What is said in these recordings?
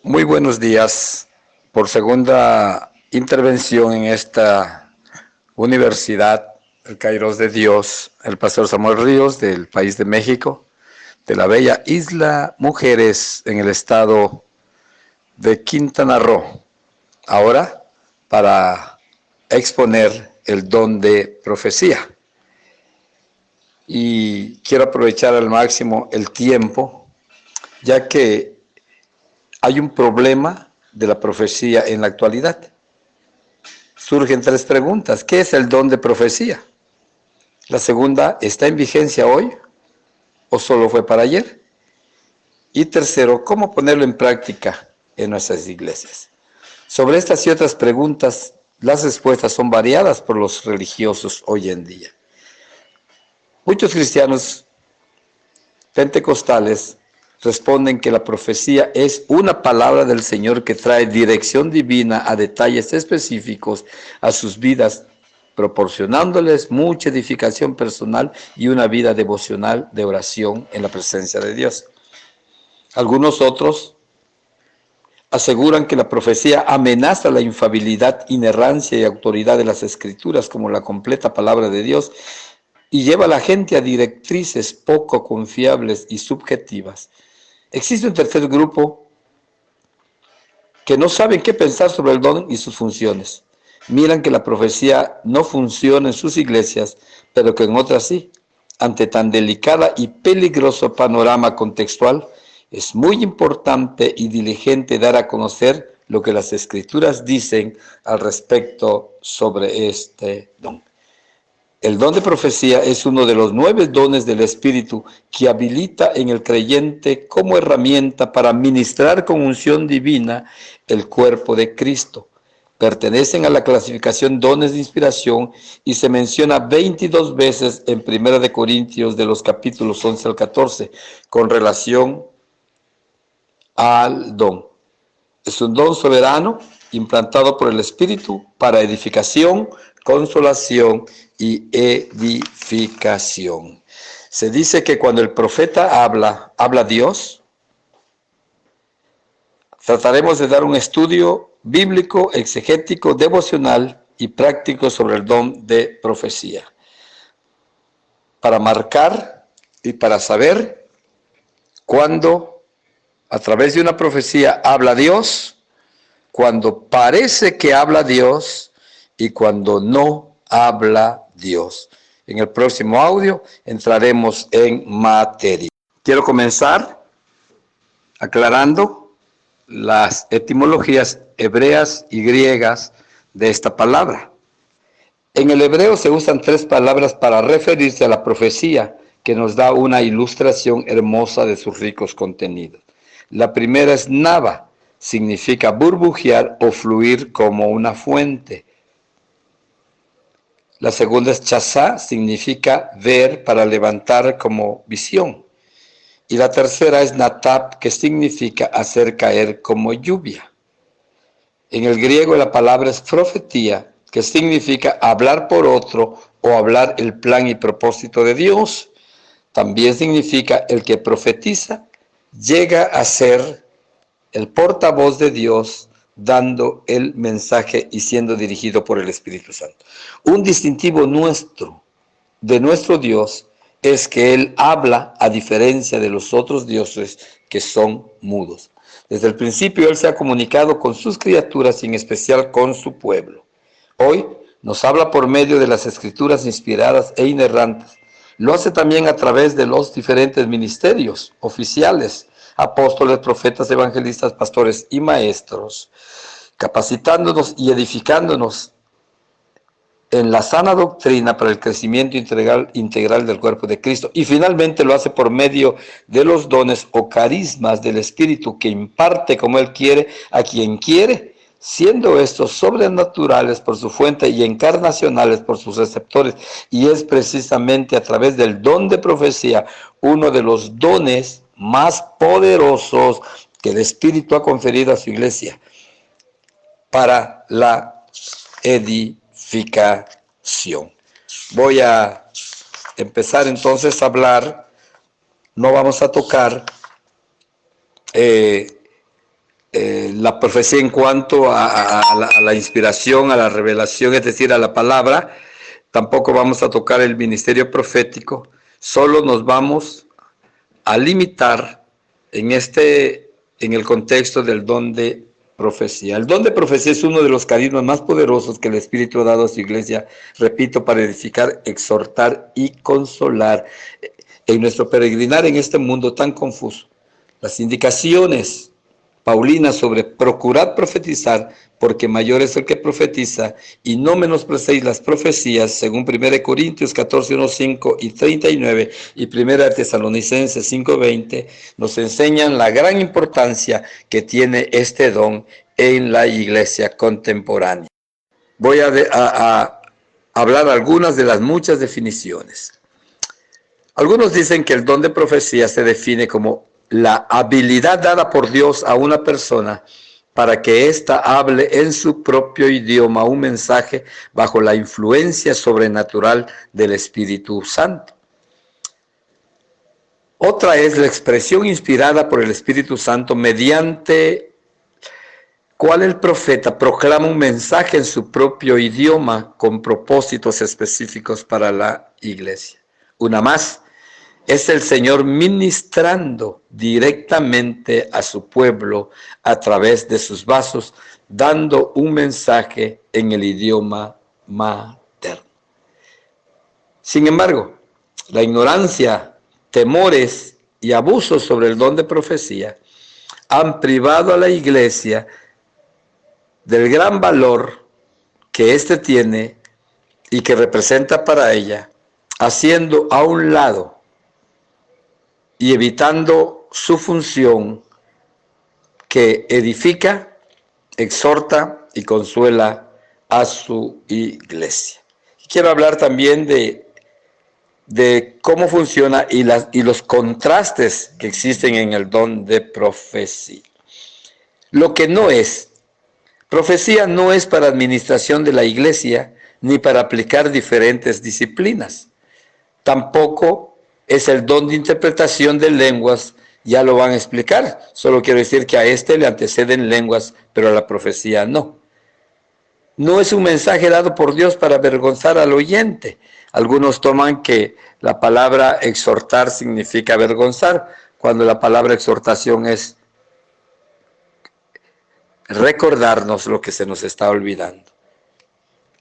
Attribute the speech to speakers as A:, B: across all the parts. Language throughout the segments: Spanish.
A: Muy buenos días. Por segunda intervención en esta universidad, el Kairos de Dios, el pastor Samuel Ríos del país de México, de la bella isla Mujeres en el estado de Quintana Roo. Ahora, para exponer el don de profecía. Y quiero aprovechar al máximo el tiempo, ya que hay un problema de la profecía en la actualidad. Surgen tres preguntas. ¿Qué es el don de profecía? La segunda, ¿está en vigencia hoy o solo fue para ayer? Y tercero, ¿cómo ponerlo en práctica en nuestras iglesias? Sobre estas y otras preguntas, las respuestas son variadas por los religiosos hoy en día. Muchos cristianos pentecostales responden que la profecía es una palabra del Señor que trae dirección divina a detalles específicos a sus vidas, proporcionándoles mucha edificación personal y una vida devocional de oración en la presencia de Dios. Algunos otros aseguran que la profecía amenaza la infalibilidad, inerrancia y autoridad de las Escrituras como la completa palabra de Dios y lleva a la gente a directrices poco confiables y subjetivas. Existe un tercer grupo que no saben qué pensar sobre el don y sus funciones. Miran que la profecía no funciona en sus iglesias, pero que en otras sí. Ante tan delicada y peligroso panorama contextual, es muy importante y diligente dar a conocer lo que las Escrituras dicen al respecto sobre este don. El don de profecía es uno de los 9 dones del Espíritu que habilita en el creyente como herramienta para ministrar con unción divina el cuerpo de Cristo. Pertenecen a la clasificación dones de inspiración y se menciona 22 veces en 1 Corintios de los capítulos 11 al 14 con relación al don. Es un don soberano implantado por el Espíritu para edificación, consolación y edificación. Se dice que cuando el profeta habla Dios. Trataremos de dar un estudio bíblico, exegético, devocional y práctico sobre el don de profecía. Para marcar y para saber cuándo a través de una profecía habla Dios, cuando parece que habla Dios y cuando no habla Dios. En el próximo audio entraremos en materia. Quiero comenzar aclarando las etimologías hebreas y griegas de esta palabra. En el hebreo se usan 3 palabras para referirse a la profecía, que nos da una ilustración hermosa de sus ricos contenidos. La primera es nava, significa burbujear o fluir como una fuente. La segunda es chazá, significa ver para levantar como visión. Y la tercera es natab, que significa hacer caer como lluvia. En el griego la palabra es profetía, que significa hablar por otro o hablar el plan y propósito de Dios. También significa el que profetiza llega a ser el portavoz de Dios, dando el mensaje y siendo dirigido por el Espíritu Santo. Un distintivo de nuestro Dios, es que Él habla a diferencia de los otros dioses que son mudos. Desde el principio Él se ha comunicado con sus criaturas y en especial con su pueblo. Hoy nos habla por medio de las escrituras inspiradas e inerrantes. Lo hace también a través de los diferentes ministerios oficiales, apóstoles, profetas, evangelistas, pastores y maestros, capacitándonos y edificándonos en la sana doctrina para el crecimiento integral del cuerpo de Cristo. Y finalmente lo hace por medio de los dones o carismas del Espíritu que imparte como Él quiere a quien quiere, siendo estos sobrenaturales por su fuente y encarnacionales por sus receptores. Y es precisamente a través del don de profecía uno de los dones más poderosos que el Espíritu ha conferido a su iglesia para la edificación. Voy a empezar entonces a hablar, no vamos a tocar la profecía en cuanto a la inspiración, a la revelación, es decir, a la palabra. Tampoco vamos a tocar el ministerio profético, solo nos vamos a limitar en el contexto del don de profecía. El don de profecía es uno de los carismas más poderosos que el Espíritu ha dado a su iglesia, repito, para edificar, exhortar y consolar en nuestro peregrinar en este mundo tan confuso. Las indicaciones paulinas sobre procurad profetizar, porque mayor es el que profetiza, y no menosprecéis las profecías, según 1 Corintios 14, 1, 5 y 39, y 1 Tesalonicenses 5, 20, nos enseñan la gran importancia que tiene este don en la iglesia contemporánea. Voy a hablar algunas de las muchas definiciones. Algunos dicen que el don de profecía se define como la habilidad dada por Dios a una persona para que ésta hable en su propio idioma un mensaje bajo la influencia sobrenatural del Espíritu Santo. Otra es la expresión inspirada por el Espíritu Santo mediante cual el profeta proclama un mensaje en su propio idioma con propósitos específicos para la iglesia. Una más. Es el Señor ministrando directamente a su pueblo a través de sus vasos, dando un mensaje en el idioma materno. Sin embargo, la ignorancia, temores y abusos sobre el don de profecía han privado a la iglesia del gran valor que éste tiene y que representa para ella, haciendo a un lado y evitando su función que edifica, exhorta y consuela a su iglesia. Quiero hablar también de cómo funciona y los contrastes que existen en el don de profecía. Lo que no es, profecía no es para administración de la iglesia ni para aplicar diferentes disciplinas. Tampoco es el don de interpretación de lenguas, ya lo van a explicar. Solo quiero decir que a este le anteceden lenguas, pero a la profecía no. No es un mensaje dado por Dios para avergonzar al oyente. Algunos toman que la palabra exhortar significa avergonzar, cuando la palabra exhortación es recordarnos lo que se nos está olvidando.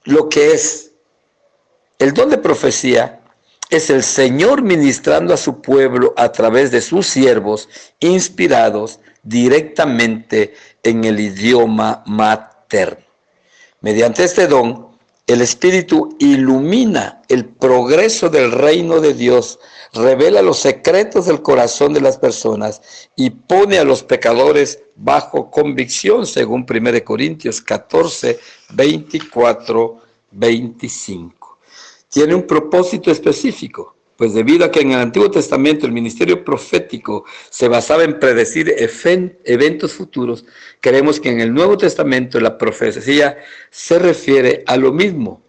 A: Lo que es el don de profecía es el Señor ministrando a su pueblo a través de sus siervos inspirados directamente en el idioma materno. Mediante este don, el Espíritu ilumina el progreso del reino de Dios, revela los secretos del corazón de las personas y pone a los pecadores bajo convicción, según 1 Corintios 14, 24, 25. Tiene un propósito específico, pues debido a que en el Antiguo Testamento el ministerio profético se basaba en predecir eventos futuros, creemos que en el Nuevo Testamento la profecía se refiere a lo mismo,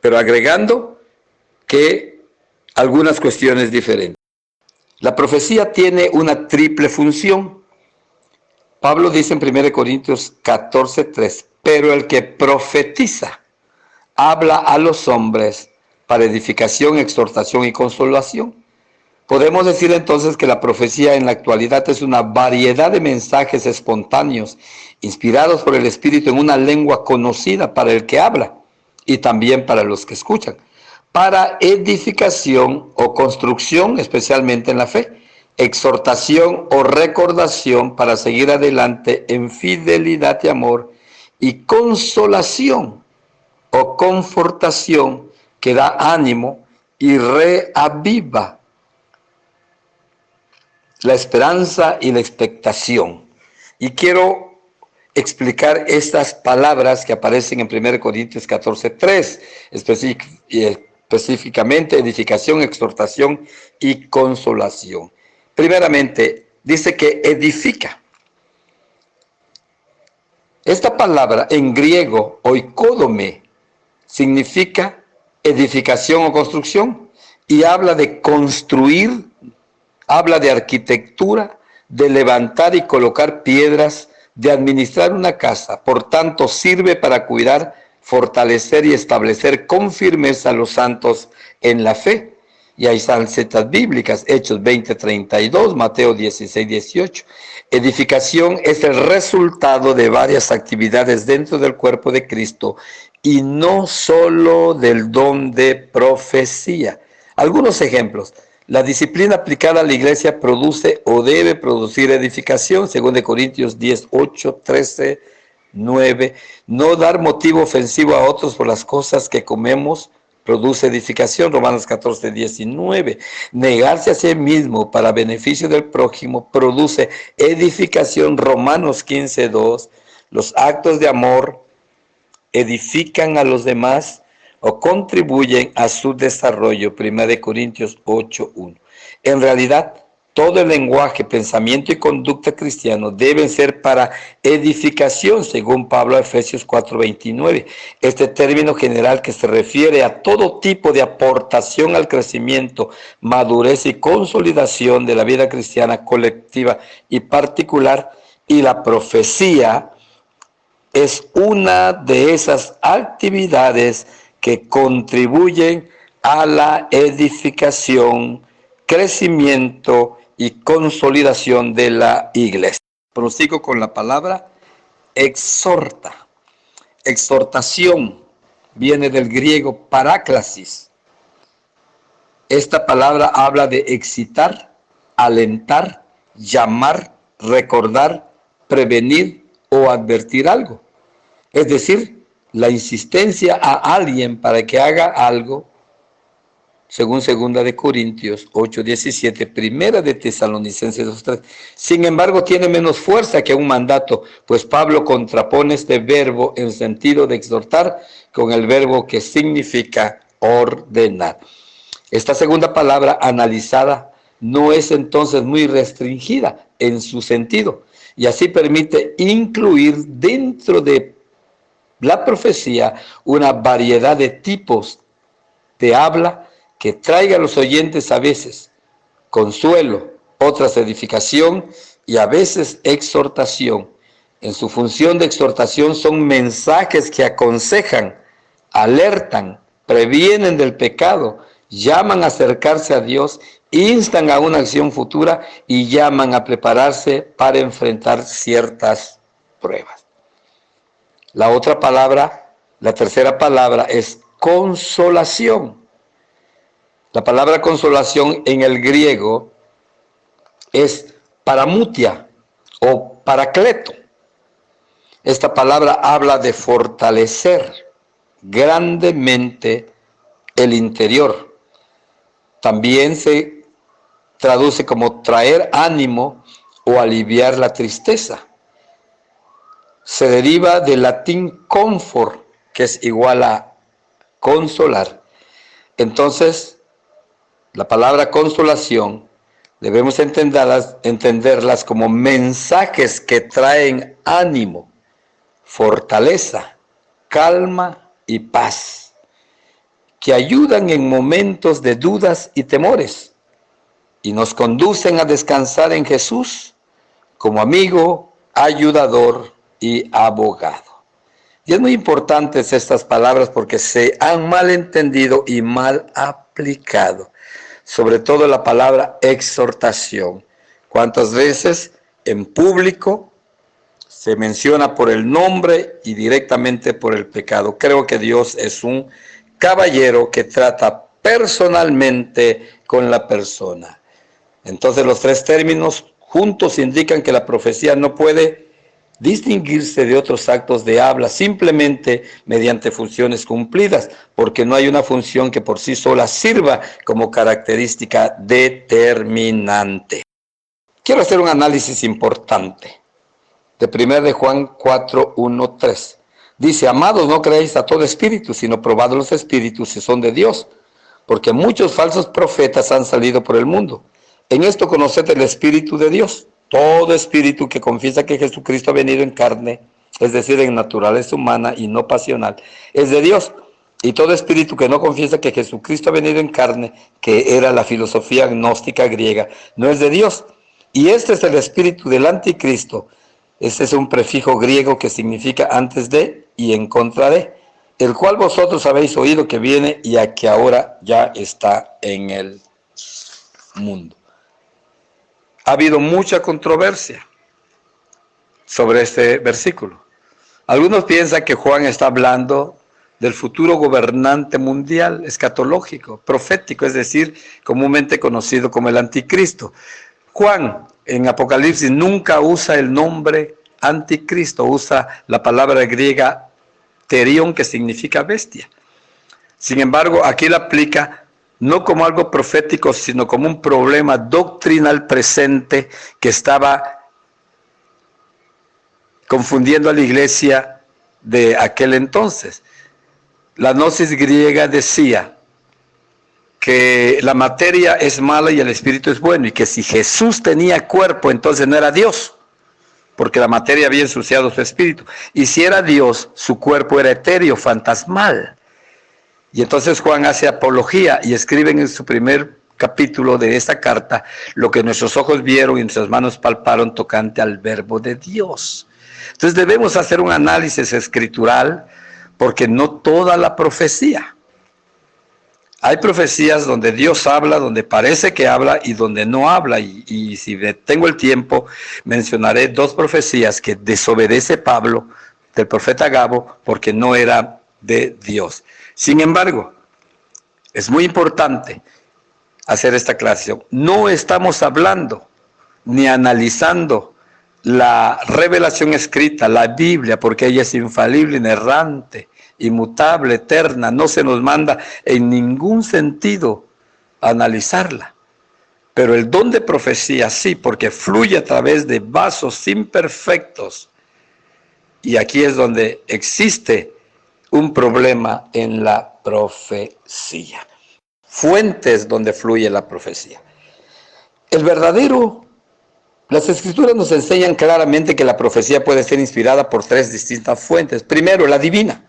A: pero agregando que algunas cuestiones diferentes. La profecía tiene una triple función. Pablo dice en 1 Corintios 14, 3, pero el que profetiza habla a los hombres para edificación, exhortación y consolación. Podemos decir entonces que la profecía en la actualidad es una variedad de mensajes espontáneos, inspirados por el Espíritu en una lengua conocida para el que habla y también para los que escuchan, para edificación o construcción, especialmente en la fe, exhortación o recordación para seguir adelante en fidelidad y amor, y consolación o confortación que da ánimo y reaviva la esperanza y la expectación. Y quiero explicar estas palabras que aparecen en 1 Corintios 14, 3, específicamente edificación, exhortación y consolación. Primeramente, dice que edifica. Esta palabra en griego, oikodome, significa edificación o construcción y habla de construir, habla de arquitectura, de levantar y colocar piedras, de administrar una casa. Por tanto, sirve para cuidar, fortalecer y establecer con firmeza a los santos en la fe. Y hay citas bíblicas, Hechos 20:32, Mateo 16:18. Edificación es el resultado de varias actividades dentro del cuerpo de Cristo y no solo del don de profecía. Algunos ejemplos. La disciplina aplicada a la iglesia produce o debe producir edificación, según de Corintios 10:8, 13, 9. No dar motivo ofensivo a otros por las cosas que comemos produce edificación, Romanos 14:19. Negarse a sí mismo para beneficio del prójimo produce edificación, Romanos 15:2. Los actos de amor edifican a los demás o contribuyen a su desarrollo, 1 Corintios 8:1. En realidad, todo el lenguaje, pensamiento y conducta cristiano deben ser para edificación, según Pablo a Efesios 4:29. Este término general que se refiere a todo tipo de aportación al crecimiento, madurez y consolidación de la vida cristiana colectiva y particular, y la profecía es una de esas actividades que contribuyen a la edificación, crecimiento y consolidación de la iglesia. Prosigo con la palabra exhorta. Exhortación viene del griego paráclasis. Esta palabra habla de excitar, alentar, llamar, recordar, prevenir o advertir algo. Es decir, la insistencia a alguien para que haga algo, según 2 de Corintios 8:17, 1 de Tesalonicenses 2:3. Sin embargo, tiene menos fuerza que un mandato, pues Pablo contrapone este verbo en sentido de exhortar con el verbo que significa ordenar. Esta segunda palabra analizada no es entonces muy restringida en su sentido, y así permite incluir dentro de la profecía una variedad de tipos de habla que traiga a los oyentes a veces consuelo, otras edificación y a veces exhortación. En su función de exhortación son mensajes que aconsejan, alertan, previenen del pecado, llaman a acercarse a Dios, instan a una acción futura y llaman a prepararse para enfrentar ciertas pruebas. La otra palabra, la tercera palabra es consolación. La palabra consolación en el griego es paramutia o paracleto. Esta palabra habla de fortalecer grandemente el interior. También se traduce como traer ánimo o aliviar la tristeza. Se deriva del latín comfort, que es igual a consolar. Entonces, la palabra consolación debemos entenderlas como mensajes que traen ánimo, fortaleza, calma y paz, que ayudan en momentos de dudas y temores y nos conducen a descansar en Jesús como amigo, ayudador y abogado. Y es muy importante estas palabras porque se han mal entendido y mal aplicado. Sobre todo la palabra exhortación. ¿Cuántas veces en público se menciona por el nombre y directamente por el pecado? Creo que Dios es un caballero que trata personalmente con la persona. Entonces los tres términos juntos indican que la profecía no puede distinguirse de otros actos de habla simplemente mediante funciones cumplidas, porque no hay una función que por sí sola sirva como característica determinante. Quiero hacer un análisis importante de 1 de Juan 4:1-3. Dice: amados, no creáis a todo espíritu, sino probad los espíritus si son de Dios, porque muchos falsos profetas han salido por el mundo. En esto conoced el Espíritu de Dios. Todo espíritu que confiesa que Jesucristo ha venido en carne, es decir, en naturaleza humana y no pasional, es de Dios. Y todo espíritu que no confiesa que Jesucristo ha venido en carne, que era la filosofía gnóstica griega, no es de Dios. Y este es el espíritu del anticristo. Este es un prefijo griego que significa antes de y en contra de, el cual vosotros habéis oído que viene y a que ahora ya está en el mundo. Ha habido mucha controversia sobre este versículo. Algunos piensan que Juan está hablando del futuro gobernante mundial, escatológico, profético, es decir, comúnmente conocido como el anticristo. Juan en Apocalipsis nunca usa el nombre anticristo, usa la palabra griega terión, que significa bestia. Sin embargo, aquí la aplica no como algo profético, sino como un problema doctrinal presente que estaba confundiendo a la iglesia de aquel entonces. La gnosis griega decía que la materia es mala y el espíritu es bueno, y que si Jesús tenía cuerpo, entonces no era Dios, porque la materia había ensuciado su espíritu. Y si era Dios, su cuerpo era etéreo, fantasmal. Y entonces Juan hace apología y escribe en su primer capítulo de esta carta lo que nuestros ojos vieron y nuestras manos palparon tocante al verbo de Dios. Entonces debemos hacer un análisis escritural, porque no toda la profecía. Hay profecías donde Dios habla, donde parece que habla y donde no habla. Y si tengo el tiempo, mencionaré 2 profecías que desobedece Pablo, del profeta Agabo, porque no era de Dios. Sin embargo, es muy importante hacer esta aclaración. No estamos hablando ni analizando la revelación escrita, la Biblia, porque ella es infalible, inerrante, inmutable, eterna. No se nos manda en ningún sentido analizarla. Pero el don de profecía sí, porque fluye a través de vasos imperfectos. Y aquí es donde existe un problema en la profecía. Fuentes donde fluye la profecía. Las escrituras nos enseñan claramente que la profecía puede ser inspirada por 3 distintas fuentes. Primero, la divina,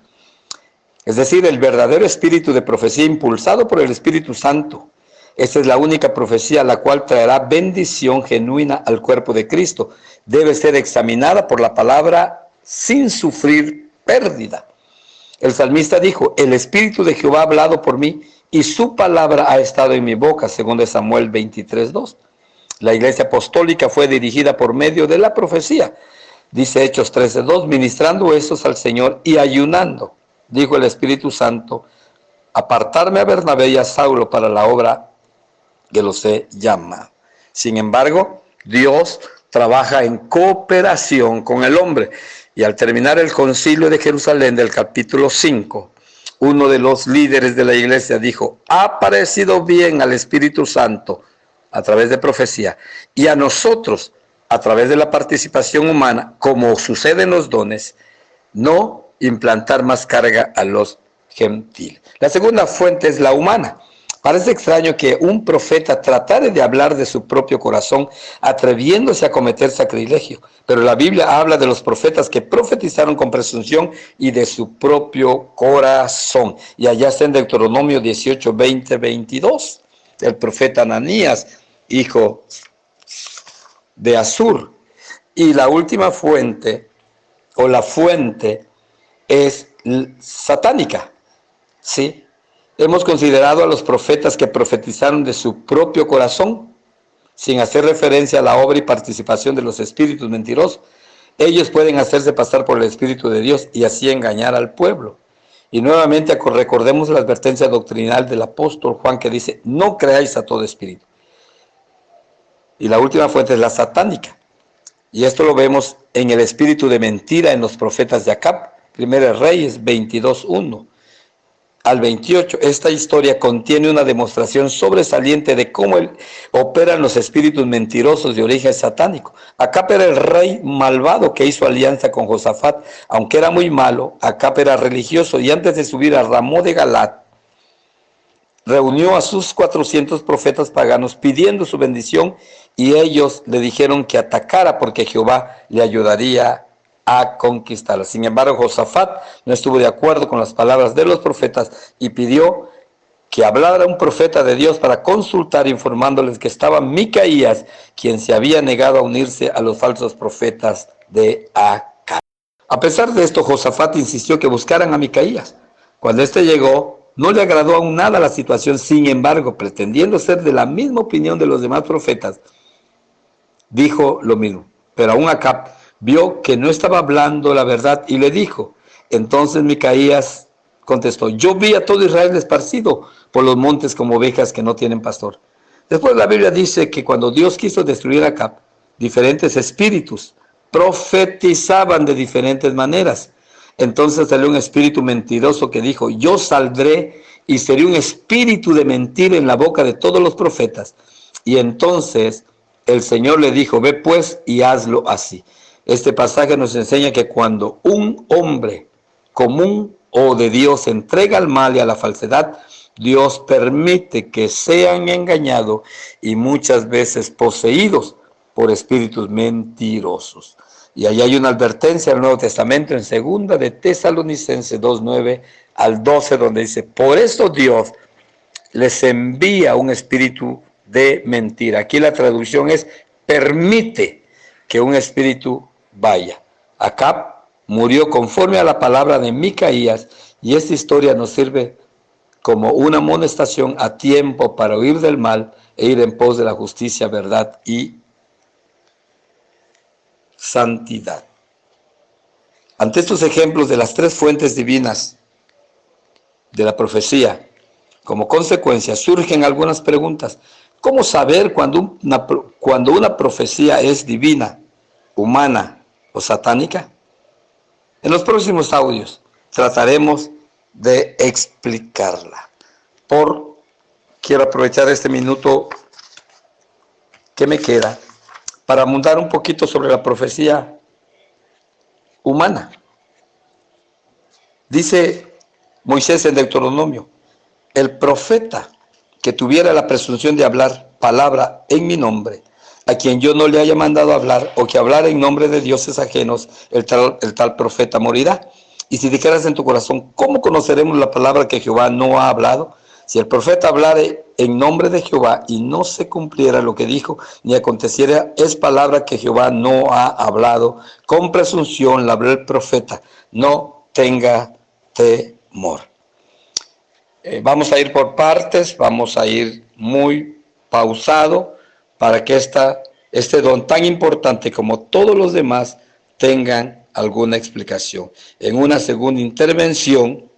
A: es decir, el verdadero espíritu de profecía impulsado por el Espíritu Santo. Esta es la única profecía la cual traerá bendición genuina al cuerpo de Cristo. Debe ser examinada por la palabra sin sufrir pérdida. El salmista dijo: el Espíritu de Jehová ha hablado por mí y su palabra ha estado en mi boca, según de Samuel 23:2. La iglesia apostólica fue dirigida por medio de la profecía. Dice Hechos 13:2, ministrando estos al Señor y ayunando, dijo el Espíritu Santo, apartarme a Bernabé y a Saulo para la obra que los he llamado. Sin embargo, Dios trabaja en cooperación con el hombre. Y al terminar el concilio de Jerusalén del capítulo 5, uno de los líderes de la iglesia dijo: ha parecido bien al Espíritu Santo a través de profecía, y a nosotros, a través de la participación humana, como sucede en los dones, no implantar más carga a los gentiles. La segunda fuente es la humana. Parece extraño que un profeta tratara de hablar de su propio corazón, atreviéndose a cometer sacrilegio, pero la Biblia habla de los profetas que profetizaron con presunción y de su propio corazón. Y allá está en Deuteronomio 18, 20, 22. El profeta Ananías, hijo de Azur. Y la última fuente, o la fuente, es satánica. ¿Sí? Hemos considerado a los profetas que profetizaron de su propio corazón, sin hacer referencia a la obra y participación de los espíritus mentirosos. Ellos pueden hacerse pasar por el Espíritu de Dios y así engañar al pueblo. Y nuevamente recordemos la advertencia doctrinal del apóstol Juan, que dice: no creáis a todo espíritu. Y la última fuente es la satánica. Y esto lo vemos en el espíritu de mentira en los profetas de Acab, 1 Reyes 22:1 al 28. Esta historia contiene una demostración sobresaliente de cómo operan los espíritus mentirosos de origen satánico. Acab era el rey malvado que hizo alianza con Josafat. Aunque era muy malo, Acab era religioso, y antes de subir a Ramón de Galat, reunió a sus 400 profetas paganos pidiendo su bendición, y ellos le dijeron que atacara porque Jehová le ayudaría a conquistarla. Sin embargo, Josafat no estuvo de acuerdo con las palabras de los profetas y pidió que hablara un profeta de Dios para consultar, informándoles que estaba Micaías, quien se había negado a unirse a los falsos profetas de Acab. A pesar de esto, Josafat insistió que buscaran a Micaías. Cuando éste llegó, no le agradó aún nada la situación. Sin embargo, pretendiendo ser de la misma opinión de los demás profetas, dijo lo mismo. Pero aún Acab vio que no estaba hablando la verdad y le dijo. Entonces Micaías contestó: yo vi a todo Israel esparcido por los montes como ovejas que no tienen pastor. Después la Biblia dice que cuando Dios quiso destruir a Acab, diferentes espíritus profetizaban de diferentes maneras. Entonces salió un espíritu mentiroso que dijo: yo saldré y seré un espíritu de mentira en la boca de todos los profetas. Y entonces el Señor le dijo: ve pues y hazlo así. Este pasaje nos enseña que cuando un hombre común o de Dios se entrega al mal y a la falsedad, Dios permite que sean engañados y muchas veces poseídos por espíritus mentirosos. Y ahí hay una advertencia en el Nuevo Testamento en 2 de Tesalonicenses 2:9 al 12, donde dice: por esto Dios les envía un espíritu de mentira. Aquí la traducción es: permite que un espíritu vaya. Acab murió conforme a la palabra de Micaías, y esta historia nos sirve como una amonestación a tiempo para huir del mal e ir en pos de la justicia, verdad y santidad. Ante estos ejemplos de las tres fuentes divinas de la profecía, como consecuencia surgen algunas preguntas. ¿Cómo saber cuando una profecía es divina, humana o satánica? En los próximos audios trataremos de explicarla. Quiero aprovechar este minuto que me queda para abundar un poquito sobre la profecía humana. Dice Moisés en Deuteronomio: el profeta que tuviera la presunción de hablar palabra en mi nombre, a quien yo no le haya mandado hablar, o que hablara en nombre de dioses ajenos, el tal profeta morirá. Y si dijeras en tu corazón: ¿cómo conoceremos la palabra que Jehová no ha hablado? Si el profeta hablare en nombre de Jehová y no se cumpliera lo que dijo, ni aconteciera, es palabra que Jehová no ha hablado. Con presunción la habló el profeta. No tenga temor. Vamos a ir por partes, vamos a ir muy pausado para que este don tan importante como todos los demás tengan alguna explicación. En una segunda intervención,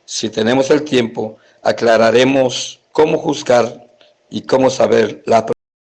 A: si tenemos el tiempo, aclararemos cómo juzgar y cómo saber la